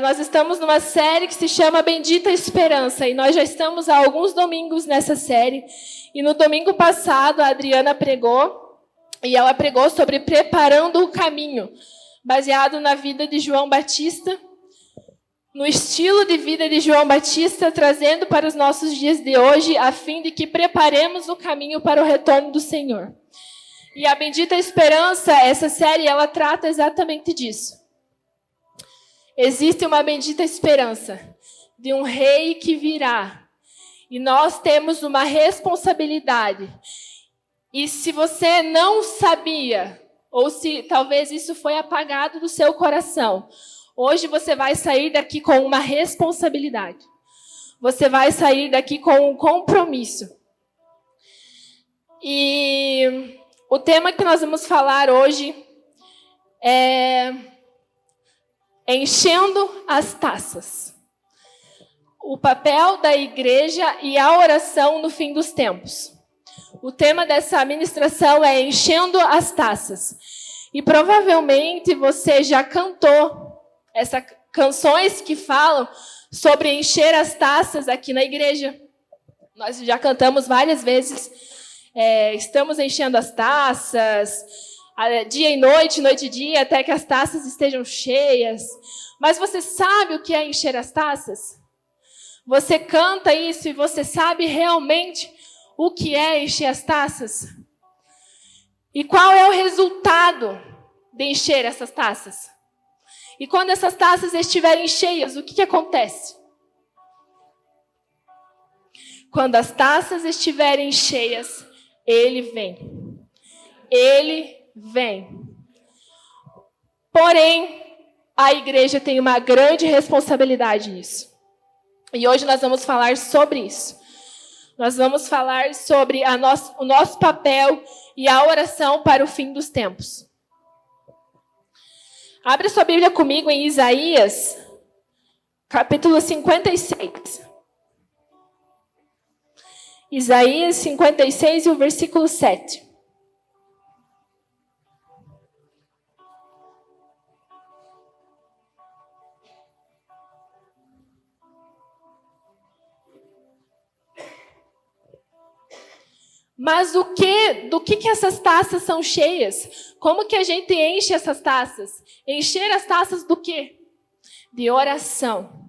Nós estamos numa série que se chama Bendita Esperança, e nós já estamos há alguns domingos nessa série. E no domingo passado, a Adriana pregou, e ela pregou sobre preparando o caminho, baseado na vida de João Batista, no estilo de vida de João Batista, trazendo para os nossos dias de hoje, a fim de que preparemos o caminho para o retorno do Senhor. E a Bendita Esperança, essa série, ela trata exatamente disso. Existe uma bendita esperança de um rei que virá. E nós temos uma responsabilidade. E se você não sabia, ou se talvez isso foi apagado do seu coração, hoje você vai sair daqui com uma responsabilidade. Você vai sair daqui com um compromisso. E o tema que nós vamos falar hoje é enchendo as taças. O papel da igreja e a oração no fim dos tempos. O tema dessa ministração é enchendo as taças. E provavelmente você já cantou essas canções que falam sobre encher as taças aqui na igreja. Nós já cantamos várias vezes. Estamos enchendo as taças, dia e noite, noite e dia, até que as taças estejam cheias. Mas você sabe o que é encher as taças? Você canta isso e você sabe realmente o que é encher as taças? E qual é o resultado de encher essas taças? E quando essas taças estiverem cheias, o que acontece? Quando as taças estiverem cheias, Ele vem. Ele vem. Porém, a igreja tem uma grande responsabilidade nisso. E hoje nós vamos falar sobre isso. Nós vamos falar sobre o nosso papel e a oração para o fim dos tempos. Abre sua Bíblia comigo em Isaías, capítulo 56. Isaías 56 e o versículo 7. Mas do que essas taças são cheias? Como que a gente enche essas taças? Encher as taças do quê? De oração.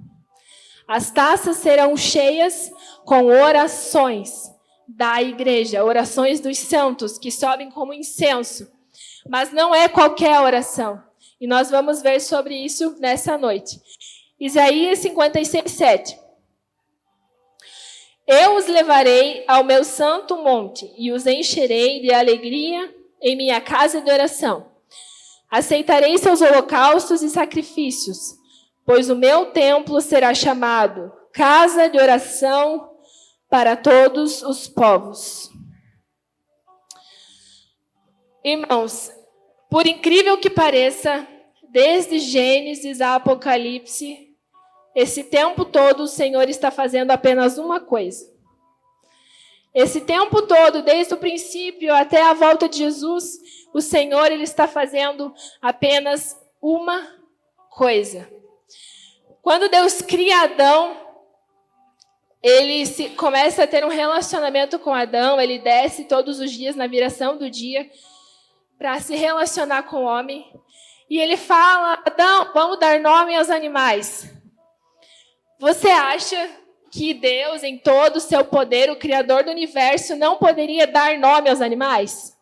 As taças serão cheias com orações da igreja, orações dos santos que sobem como incenso. Mas não é qualquer oração. E nós vamos ver sobre isso nessa noite. Isaías 56, 7. Eu os levarei ao meu santo monte e os encherei de alegria em minha casa de oração. Aceitarei seus holocaustos e sacrifícios, pois o meu templo será chamado casa de oração para todos os povos. Irmãos, por incrível que pareça, desde Gênesis a Apocalipse, esse tempo todo o Senhor está fazendo apenas uma coisa. Esse tempo todo, desde o princípio até a volta de Jesus, o Senhor ele está fazendo apenas uma coisa. Quando Deus cria Adão, ele começa a ter um relacionamento com Adão, ele desce todos os dias na viração do dia para se relacionar com o homem. E ele fala: Adão, vamos dar nome aos animais. Você acha que Deus, em todo o seu poder, o Criador do universo, não poderia dar nome aos animais?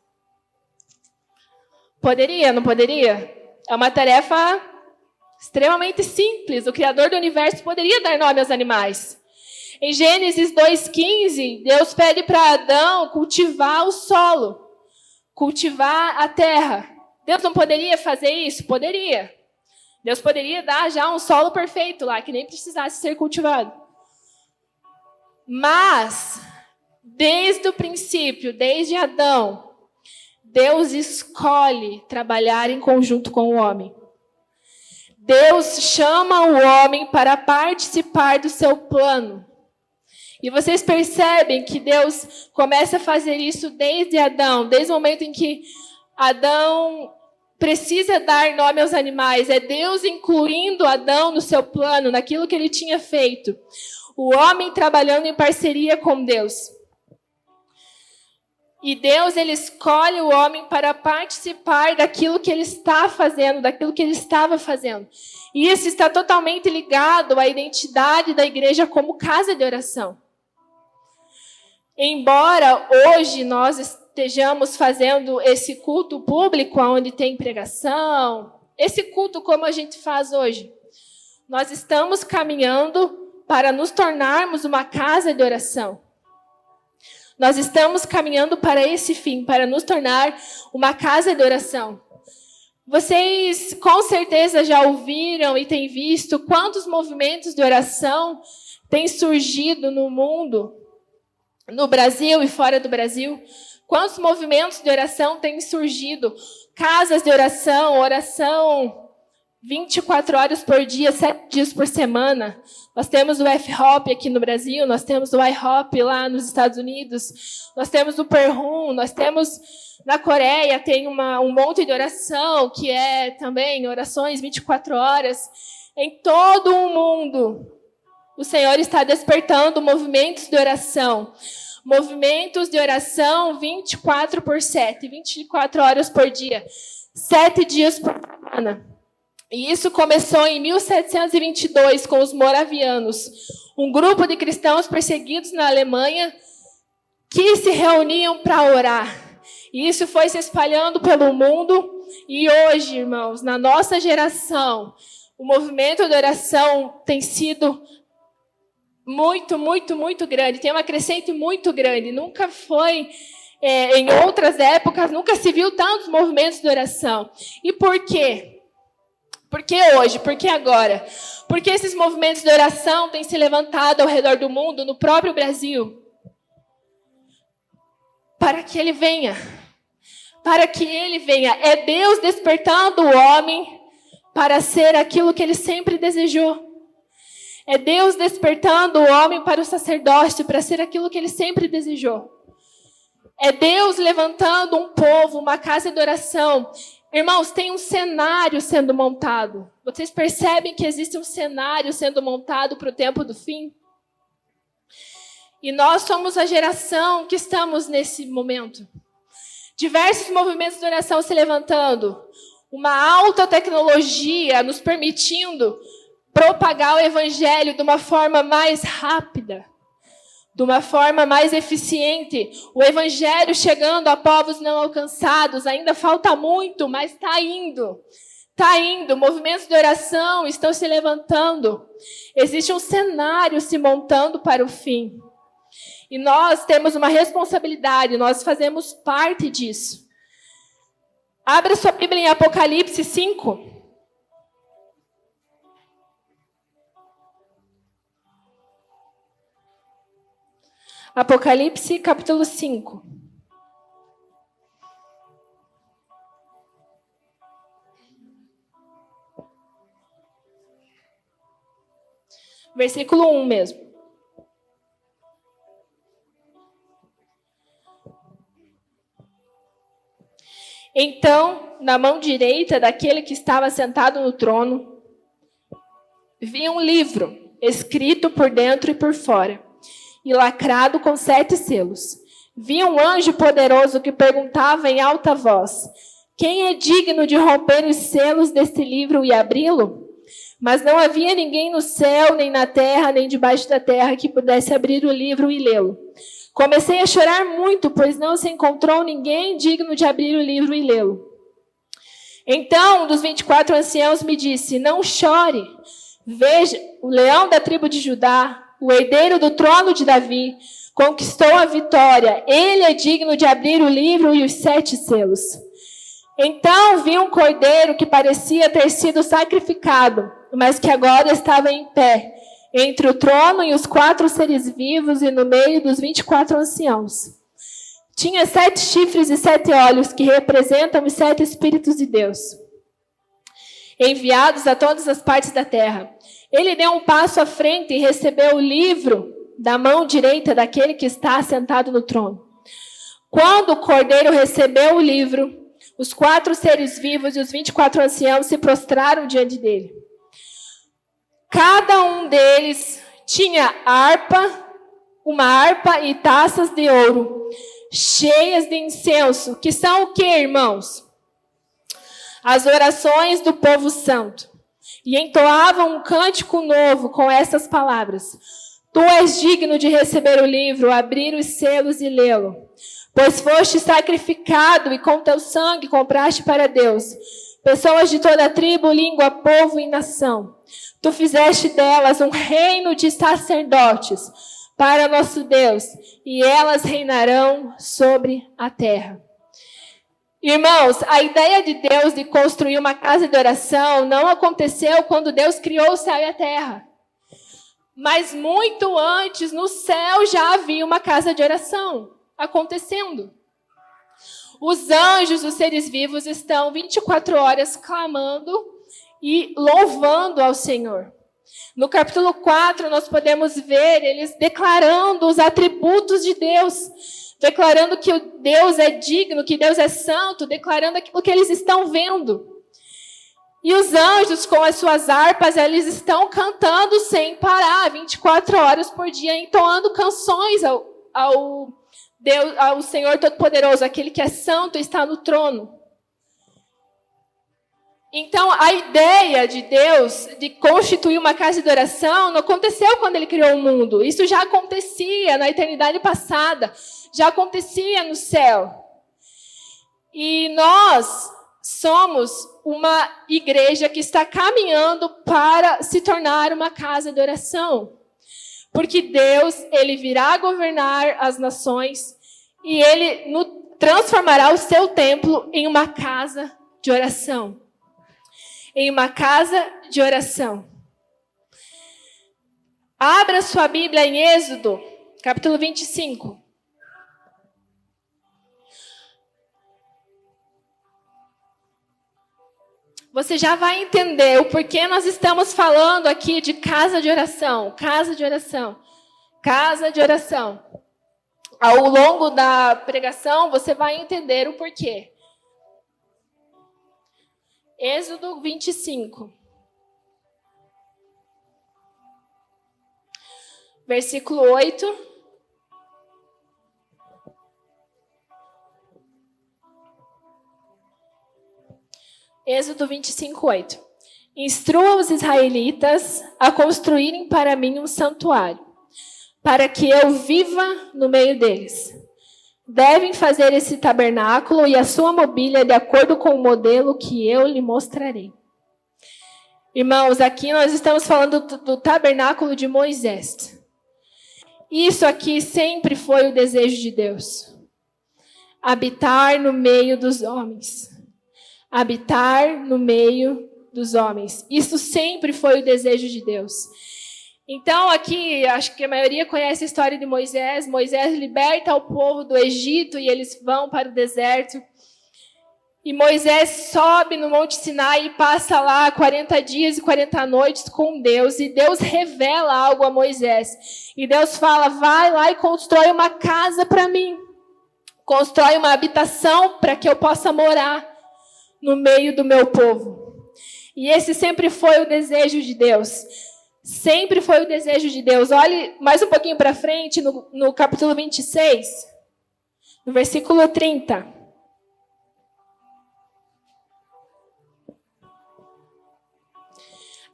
Poderia, não poderia? É uma tarefa extremamente simples. O Criador do universo poderia dar nome aos animais. Em Gênesis 2,15, Deus pede para Adão cultivar o solo, cultivar a terra. Deus não poderia fazer isso? Poderia. Deus poderia dar já um solo perfeito lá, que nem precisasse ser cultivado. Mas, desde o princípio, desde Adão, Deus escolhe trabalhar em conjunto com o homem. Deus chama o homem para participar do seu plano. E vocês percebem que Deus começa a fazer isso desde Adão, desde o momento em que Adão precisa dar nome aos animais. É Deus incluindo Adão no seu plano, naquilo que ele tinha feito. O homem trabalhando em parceria com Deus. E Deus, ele escolhe o homem para participar daquilo que ele está fazendo, daquilo que ele estava fazendo. E isso está totalmente ligado à identidade da igreja como casa de oração. Embora hoje nós estejamos fazendo esse culto público, onde tem pregação, esse culto como a gente faz hoje, nós estamos caminhando para nos tornarmos uma casa de oração. Nós estamos caminhando para esse fim, para nos tornar uma casa de oração. Vocês com certeza já ouviram e têm visto quantos movimentos de oração têm surgido no mundo, no Brasil e fora do Brasil. Quantos movimentos de oração têm surgido? Casas de oração, oração 24 horas por dia, 7 dias por semana. Nós temos o F-Hop aqui no Brasil, nós temos o I-Hop lá nos Estados Unidos, nós temos o Perhum, nós temos na Coreia, tem um monte de oração, que é também orações 24 horas. Em todo o mundo, o Senhor está despertando movimentos de oração. Movimentos de oração 24/7, 24 horas por dia, 7 dias por semana. E isso começou em 1722 com os moravianos, um grupo de cristãos perseguidos na Alemanha que se reuniam para orar. E isso foi se espalhando pelo mundo. E hoje, irmãos, na nossa geração, o movimento de oração tem sido muito, muito, muito grande. Tem uma crescente muito grande. Nunca foi, em outras épocas, nunca se viu tantos movimentos de oração. E por quê? Por que hoje? Por que agora? Porque esses movimentos de oração têm se levantado ao redor do mundo, no próprio Brasil. Para que ele venha. Para que ele venha. É Deus despertando o homem para ser aquilo que ele sempre desejou. É Deus despertando o homem para o sacerdócio, para ser aquilo que ele sempre desejou. É Deus levantando um povo, uma casa de oração. Irmãos, tem um cenário sendo montado. Vocês percebem que existe um cenário sendo montado para o tempo do fim? E nós somos a geração que estamos nesse momento. Diversos movimentos de oração se levantando. Uma alta tecnologia nos permitindo propagar o evangelho de uma forma mais rápida, de uma forma mais eficiente. O evangelho chegando a povos não alcançados. Ainda falta muito, mas está indo. Está indo. Movimentos de oração estão se levantando. Existe um cenário se montando para o fim. E nós temos uma responsabilidade, nós fazemos parte disso. Abra sua Bíblia em Apocalipse 5. Apocalipse, capítulo 5. Versículo 1 mesmo. Então, na mão direita daquele que estava sentado no trono, vi um livro, escrito por dentro e por fora, e lacrado com 7 selos. Vi um anjo poderoso que perguntava em alta voz: quem é digno de romper os selos deste livro e abri-lo? Mas não havia ninguém no céu, nem na terra, nem debaixo da terra que pudesse abrir o livro e lê-lo. Comecei a chorar muito, pois não se encontrou ninguém digno de abrir o livro e lê-lo. Então, um dos 24 anciãos me disse: não chore. Veja, o leão da tribo de Judá, o herdeiro do trono de Davi, conquistou a vitória. Ele é digno de abrir o livro e os 7 selos. Então vi um cordeiro que parecia ter sido sacrificado, mas que agora estava em pé, entre o trono e os 4 seres vivos e no meio dos 24 anciãos. Tinha 7 chifres e 7 olhos, que representam os 7 Espíritos de Deus, enviados a todas as partes da terra. Ele deu um passo à frente e recebeu o livro da mão direita daquele que está sentado no trono. Quando o cordeiro recebeu o livro, Os 4 seres vivos e os 24 anciãos se prostraram diante dele. Cada um deles tinha uma harpa e taças de ouro, cheias de incenso, que são o que, irmãos? As orações do povo santo. E entoavam um cântico novo com essas palavras: Tu és digno de receber o livro, abrir os selos e lê-lo, pois foste sacrificado e com teu sangue compraste para Deus pessoas de toda tribo, língua, povo e nação. Tu fizeste delas um reino de sacerdotes para nosso Deus, e elas reinarão sobre a terra. Irmãos, a ideia de Deus de construir uma casa de oração não aconteceu quando Deus criou o céu e a terra. Mas muito antes, no céu, já havia uma casa de oração acontecendo. Os anjos, os seres vivos, estão 24 horas clamando e louvando ao Senhor. No capítulo 4, nós podemos ver eles declarando os atributos de Deus, declarando que Deus é digno, que Deus é santo, declarando aquilo que eles estão vendo. E os anjos, com as suas harpas, eles estão cantando sem parar, 24 horas por dia, entoando canções ao Deus, ao Senhor Todo-Poderoso, aquele que é santo e está no trono. Então, a ideia de Deus de constituir uma casa de oração não aconteceu quando Ele criou o mundo. Isso já acontecia na eternidade passada, já acontecia no céu. E nós somos uma igreja que está caminhando para se tornar uma casa de oração. Porque Deus, Ele virá governar as nações e Ele transformará o seu templo em uma casa de oração. Em uma casa de oração. Abra sua Bíblia em Êxodo, capítulo 25. Você já vai entender o porquê nós estamos falando aqui de casa de oração, casa de oração, casa de oração. Ao longo da pregação, você vai entender o porquê. Êxodo 25. Versículo 8. Êxodo 25, 8. Instrua os israelitas a construírem para mim um santuário, para que eu viva no meio deles. Devem fazer esse tabernáculo e a sua mobília de acordo com o modelo que eu lhe mostrarei. Irmãos, aqui nós estamos falando do tabernáculo de Moisés. Isso aqui sempre foi o desejo de Deus. Habitar no meio dos homens. Habitar no meio dos homens. Isso sempre foi o desejo de Deus. Então, aqui, acho que a maioria conhece a história de Moisés. Moisés liberta o povo do Egito e eles vão para o deserto. E Moisés sobe no Monte Sinai e passa lá 40 dias e 40 noites com Deus. E Deus revela algo a Moisés. E Deus fala, vai lá e constrói uma casa para mim. Constrói uma habitação para que eu possa morar no meio do meu povo. E esse sempre foi o desejo de Deus. Sempre foi o desejo de Deus. Olhe mais um pouquinho para frente, no capítulo 26, no versículo 30.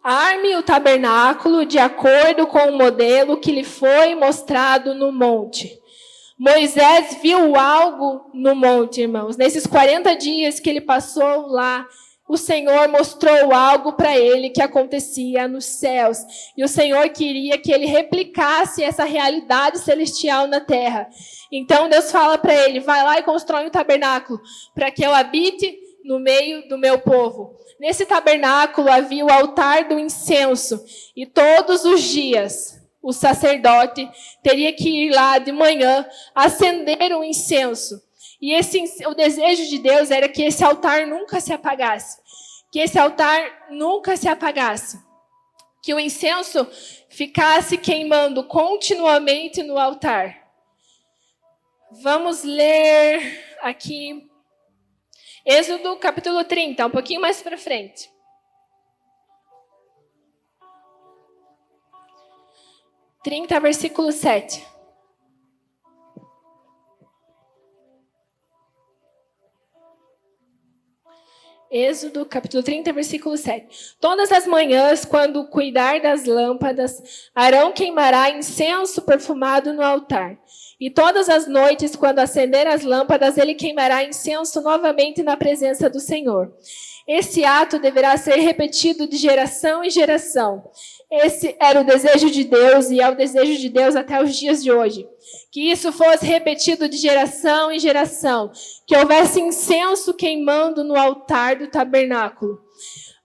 Arme o tabernáculo de acordo com o modelo que lhe foi mostrado no monte. Moisés viu algo no monte, irmãos. Nesses 40 dias que ele passou lá, o Senhor mostrou algo para ele que acontecia nos céus. E o Senhor queria que ele replicasse essa realidade celestial na terra. Então Deus fala para ele, vai lá e constrói um tabernáculo para que eu habite no meio do meu povo. Nesse tabernáculo havia o altar do incenso. E todos os dias o sacerdote teria que ir lá de manhã acender o incenso. E o desejo de Deus era que esse altar nunca se apagasse. Que esse altar nunca se apagasse. Que o incenso ficasse queimando continuamente no altar. Vamos ler aqui Êxodo capítulo 30, um pouquinho mais para frente. Versículo 7. Êxodo, capítulo 30, versículo 7. Todas as manhãs, quando cuidar das lâmpadas, Arão queimará incenso perfumado no altar. E todas as noites, quando acender as lâmpadas, ele queimará incenso novamente na presença do Senhor. Esse ato deverá ser repetido de geração em geração. Esse era o desejo de Deus e é o desejo de Deus até os dias de hoje. Que isso fosse repetido de geração em geração. Que houvesse incenso queimando no altar do tabernáculo.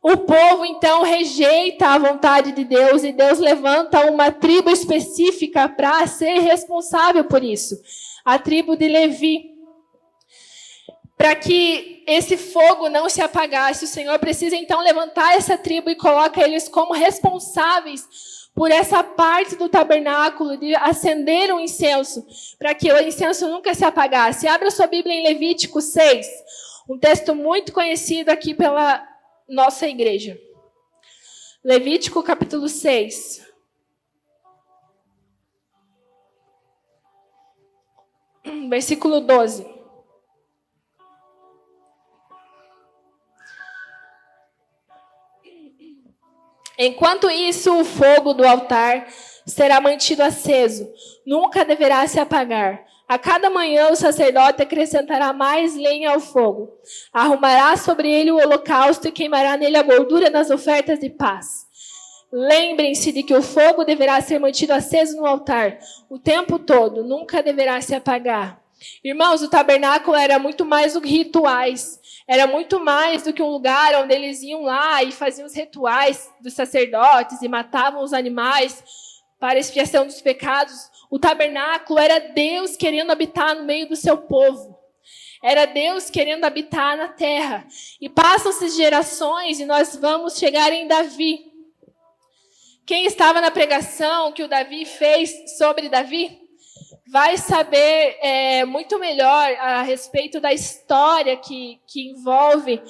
O povo, então, rejeita a vontade de Deus e Deus levanta uma tribo específica para ser responsável por isso. A tribo de Levi. Para que esse fogo não se apagasse, o Senhor precisa então levantar essa tribo e coloca eles como responsáveis por essa parte do tabernáculo, de acender um incenso, para que o incenso nunca se apagasse. Abra sua Bíblia em Levítico 6, um texto muito conhecido aqui pela nossa igreja. Levítico capítulo 6. Versículo 12. Enquanto isso, o fogo do altar será mantido aceso, nunca deverá se apagar. A cada manhã o sacerdote acrescentará mais lenha ao fogo. Arrumará sobre ele o holocausto e queimará nele a gordura das ofertas de paz. Lembrem-se de que o fogo deverá ser mantido aceso no altar o tempo todo, nunca deverá se apagar. Irmãos, o tabernáculo era muito mais do que rituais. Era muito mais do que um lugar onde eles iam lá e faziam os rituais dos sacerdotes e matavam os animais para expiação dos pecados. O tabernáculo era Deus querendo habitar no meio do seu povo. Era Deus querendo habitar na terra. E passam-se gerações e nós vamos chegar em Davi. Quem estava na pregação que o Davi fez sobre Davi vai saber muito melhor a respeito da história que envolve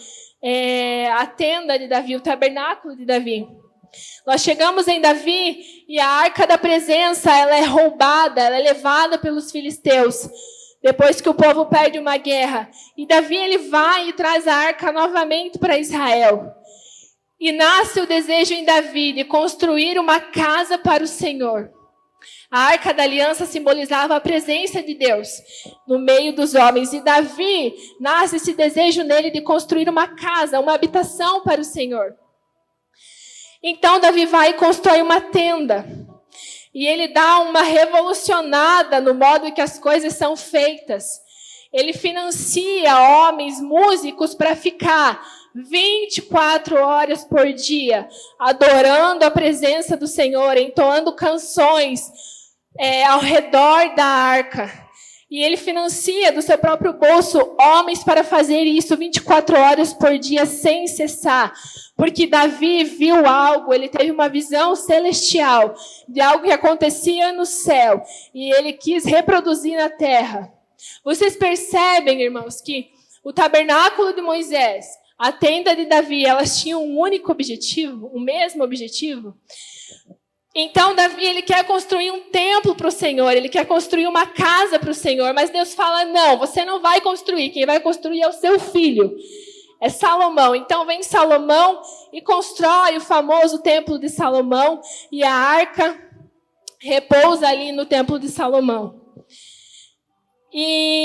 a tenda de Davi, o tabernáculo de Davi. Nós chegamos em Davi e a arca da presença ela é roubada, ela é levada pelos filisteus, depois que o povo perde uma guerra. E Davi ele vai e traz a arca novamente para Israel. E nasce o desejo em Davi de construir uma casa para o Senhor. A arca da aliança simbolizava a presença de Deus no meio dos homens. E Davi, nasce esse desejo nele de construir uma casa, uma habitação para o Senhor. Então Davi vai e constrói uma tenda. E ele dá uma revolucionada no modo que as coisas são feitas. Ele financia homens, músicos, para ficar 24 horas por dia, adorando a presença do Senhor, entoando canções ao redor da arca. E ele financia do seu próprio bolso homens para fazer isso 24 horas por dia sem cessar. Porque Davi viu algo, ele teve uma visão celestial de algo que acontecia no céu. E ele quis reproduzir na terra. Vocês percebem, irmãos, que o tabernáculo de Moisés, a tenda de Davi, elas tinham um único objetivo, o mesmo objetivo? Então, Davi, ele quer construir um templo para o Senhor, ele quer construir uma casa para o Senhor, mas Deus fala, não, você não vai construir, quem vai construir é o seu filho, é Salomão. Então, vem Salomão e constrói o famoso templo de Salomão, e a arca repousa ali no templo de Salomão. E